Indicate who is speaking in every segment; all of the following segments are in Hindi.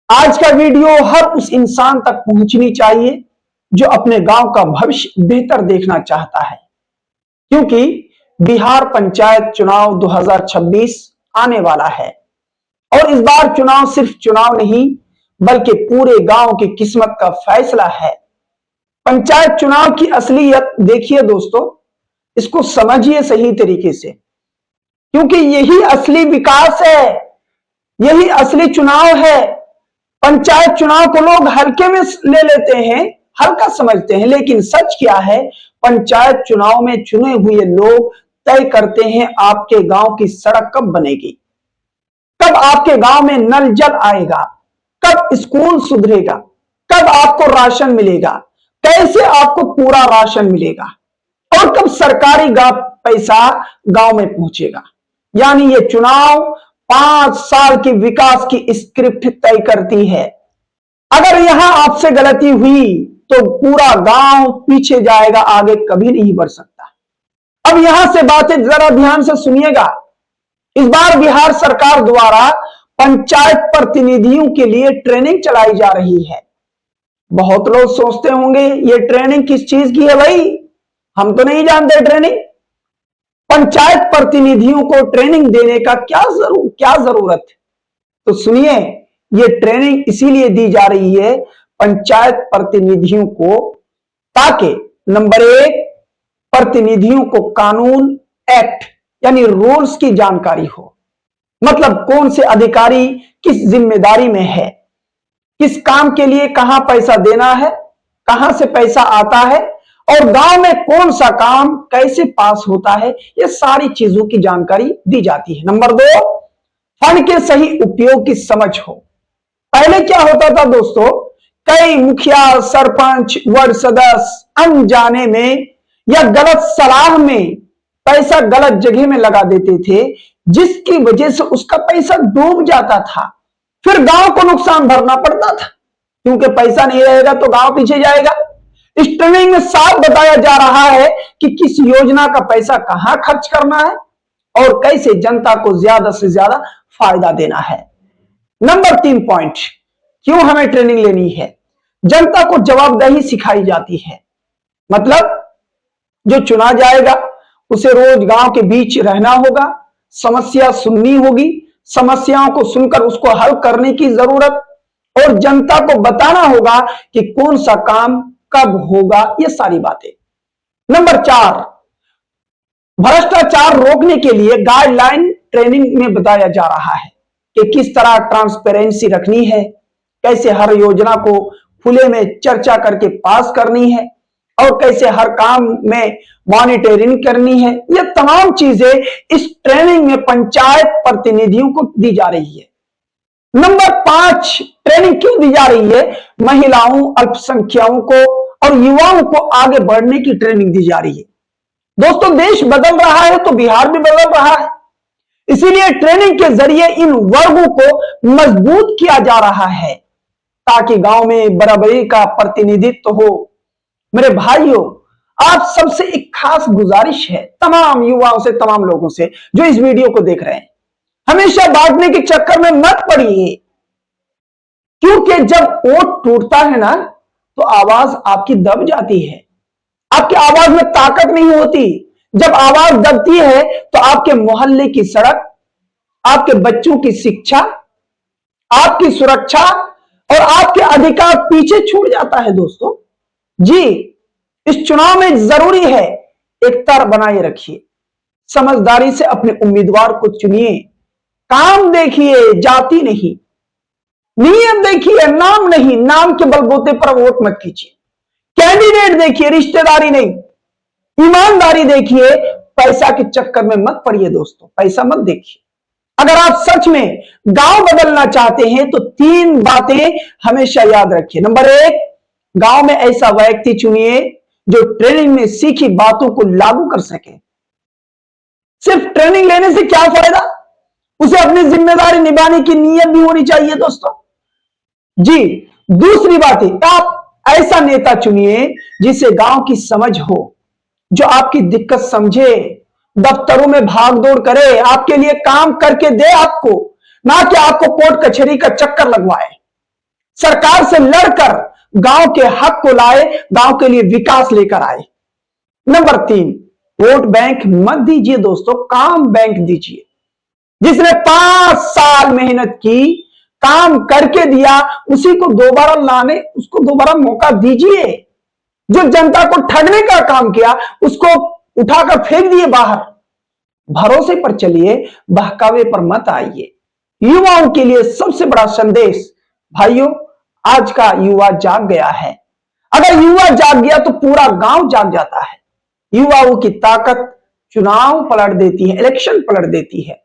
Speaker 1: आज का वीडियो हर उस इंसान तक पहुंचनी चाहिए जो अपने गांव का भविष्य बेहतर देखना चाहता है, क्योंकि बिहार पंचायत चुनाव 2026 आने वाला है और इस बार चुनाव सिर्फ चुनाव नहीं बल्कि पूरे गांव की किस्मत का फैसला है। पंचायत चुनाव की असलियत देखिए दोस्तों, इसको समझिए सही तरीके से, क्योंकि यही असली विकास है, यही असली चुनाव है। पंचायत चुनाव को लोग हल्के में ले लेते हैं, हल्का समझते हैं, लेकिन सच क्या है, पंचायत चुनाव में चुने हुए लोग तय करते हैं आपके गांव की सड़क कब बनेगी, कब आपके गांव में नल जल आएगा, कब स्कूल सुधरेगा, कब आपको राशन मिलेगा, कैसे आपको पूरा राशन मिलेगा और कब सरकारी पैसा गांव में पहुंचेगा। यानी ये चुनाव 5 साल की विकास की स्क्रिप्ट तय करती है। अगर यहां आपसे गलती हुई तो पूरा गांव पीछे जाएगा, आगे कभी नहीं बढ़ सकता। अब यहां से बातें जरा ध्यान से सुनिएगा। इस बार बिहार सरकार द्वारा पंचायत प्रतिनिधियों के लिए ट्रेनिंग चलाई जा रही है। बहुत लोग सोचते होंगे ये ट्रेनिंग किस चीज की है भाई, हम तो नहीं जानते ट्रेनिंग। पंचायत प्रतिनिधियों को ट्रेनिंग देने का क्या जरूरत है, तो सुनिए, ये ट्रेनिंग इसीलिए दी जा रही है पंचायत प्रतिनिधियों को, ताकि नंबर 1, प्रतिनिधियों को कानून, एक्ट यानी रूल्स की जानकारी हो। मतलब कौन से अधिकारी किस जिम्मेदारी में है, किस काम के लिए कहां पैसा देना है, कहां से पैसा आता है और गांव में कौन सा काम कैसे पास होता है, ये सारी चीजों की जानकारी दी जाती है। नंबर 2, फंड के सही उपयोग की समझ हो। पहले क्या होता था दोस्तों, कई मुखिया, सरपंच, वार्ड सदस्य अनजाने में या गलत सलाह में पैसा गलत जगह में लगा देते थे, जिसकी वजह से उसका पैसा डूब जाता था। फिर गांव को नुकसान भरना पड़ता था, क्योंकि पैसा नहीं रहेगा तो गांव पीछे जाएगा। इस ट्रेनिंग में साफ बताया जा रहा है कि किस योजना का पैसा कहां खर्च करना है और कैसे जनता को ज्यादा से ज्यादा फायदा देना है। नंबर 3 पॉइंट, क्यों हमें ट्रेनिंग लेनी है, जनता को जवाबदेही सिखाई जाती है। मतलब जो चुना जाएगा उसे रोज गांव के बीच रहना होगा, समस्या सुननी होगी, समस्याओं को सुनकर उसको हल करने की जरूरत, और जनता को बताना होगा कि कौन सा काम कब होगा, ये सारी बातें। नंबर 4, भ्रष्टाचार रोकने के लिए गाइडलाइन ट्रेनिंग में बताया जा रहा है कि किस तरह ट्रांसपेरेंसी रखनी है, कैसे हर योजना को खुले में चर्चा करके पास करनी है और कैसे हर काम में मॉनिटरिंग करनी है। ये तमाम चीजें इस ट्रेनिंग में पंचायत प्रतिनिधियों को दी जा रही है। नंबर 5, ट्रेनिंग क्यों दी जा रही है, महिलाओं, अल्पसंख्यकों को और युवाओं को आगे बढ़ने की ट्रेनिंग दी जा रही है। दोस्तों, देश बदल रहा है तो बिहार भी बदल रहा है, इसीलिए ट्रेनिंग के जरिए इन वर्गों को मजबूत किया जा रहा है ताकि गांव में बराबरी का प्रतिनिधित्व हो। मेरे भाइयों, आप सबसे एक खास गुजारिश है, तमाम युवाओं से, तमाम लोगों से जो इस वीडियो को देख रहे हैं, हमेशा बांटने के चक्कर में मत पड़िए, क्योंकि जब वोट टूटता है ना तो आवाज आपकी दब जाती है, आपकी आवाज में ताकत नहीं होती। जब आवाज दबती है तो आपके मोहल्ले की सड़क, आपके बच्चों की शिक्षा, आपकी सुरक्षा और आपके अधिकार पीछे छूट जाता है। दोस्तों जी, इस चुनाव में जरूरी है एकता बनाए रखिए, समझदारी से अपने उम्मीदवार को चुनिए, काम देखिए, जाति नहीं, नियम देखिए, नाम नहीं, नाम के बलबूते पर वोट मत कीजिए, कैंडिडेट देखिए, रिश्तेदारी नहीं, ईमानदारी देखिए, पैसा के चक्कर में मत पड़िए। दोस्तों, पैसा मत देखिए। अगर आप सच में गांव बदलना चाहते हैं तो 3 बातें हमेशा याद रखिए। नंबर 1, गांव में ऐसा व्यक्ति चुनिए जो ट्रेनिंग में सीखी बातों को लागू कर सके। सिर्फ ट्रेनिंग लेने से क्या फायदा, उसे अपनी जिम्मेदारी निभाने की नीयत भी होनी चाहिए। दोस्तों जी, दूसरी बात है, आप ऐसा नेता चुनिए जिसे गांव की समझ हो, जो आपकी दिक्कत समझे, दफ्तरों में भागदौड़ करे, आपके लिए काम करके दे आपको, ना कि आपको कोर्ट कचहरी का चक्कर लगवाए। सरकार से लड़कर गांव के हक को लाए, गांव के लिए विकास लेकर आए। नंबर 3, वोट बैंक मत दीजिए दोस्तों, काम बैंक दीजिए। जिसने 5 साल मेहनत की, काम करके दिया, उसी को दोबारा लाने, उसको दोबारा मौका दीजिए। जो जनता को ठगने का काम किया, उसको उठाकर फेंक दिए बाहर। भरोसे पर चलिए, बहकावे पर मत आइए। युवाओं के लिए सबसे बड़ा संदेश, भाइयों, आज का युवा जाग गया है। अगर युवा जाग गया तो पूरा गांव जाग जाता है। युवाओं की ताकत चुनाव पलट देती है, इलेक्शन पलट देती है।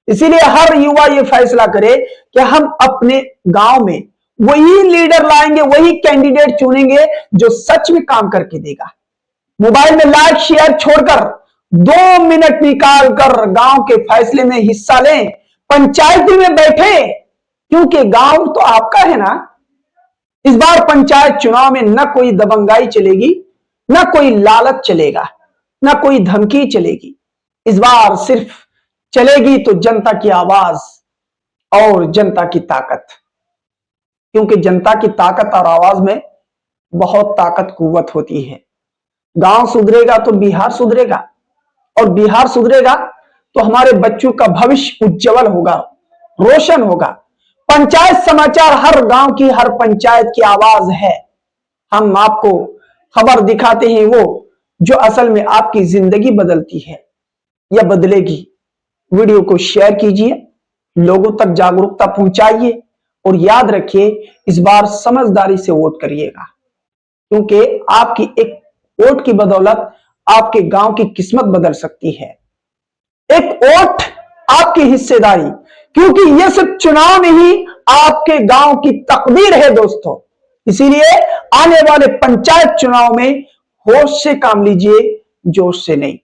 Speaker 1: इसीलिए हर युवा ये फैसला करे कि हम अपने गांव में वही लीडर लाएंगे, वही कैंडिडेट चुनेंगे जो सच में काम करके देगा। मोबाइल में लाइक शेयर छोड़कर 2 मिनट निकाल कर गांव के फैसले में हिस्सा लें, पंचायती में बैठे, क्योंकि गांव तो आपका है ना। इस बार पंचायत चुनाव में न कोई दबंगाई चलेगी, न कोई लालच चलेगा, न कोई धमकी चलेगी। इस बार सिर्फ चलेगी तो जनता की आवाज और जनता की ताकत, क्योंकि जनता की ताकत और आवाज में बहुत ताकत कुव्वत होती है। गांव सुधरेगा तो बिहार सुधरेगा, और बिहार सुधरेगा तो हमारे बच्चों का भविष्य उज्जवल होगा, रोशन होगा। पंचायत समाचार हर गांव की, हर पंचायत की आवाज है। हम आपको खबर दिखाते हैं वो जो असल में आपकी जिंदगी बदलती है या बदलेगी। वीडियो को शेयर कीजिए, लोगों तक जागरूकता पहुंचाइए, और याद रखिए, इस बार समझदारी से वोट करिएगा, क्योंकि आपकी एक वोट की बदौलत आपके गांव की किस्मत बदल सकती है। एक वोट आपकी हिस्सेदारी, क्योंकि यह सिर्फ चुनाव नहीं, आपके गांव की तकदीर है दोस्तों। इसीलिए आने वाले पंचायत चुनाव में होश से काम लीजिए, जोश से नहीं।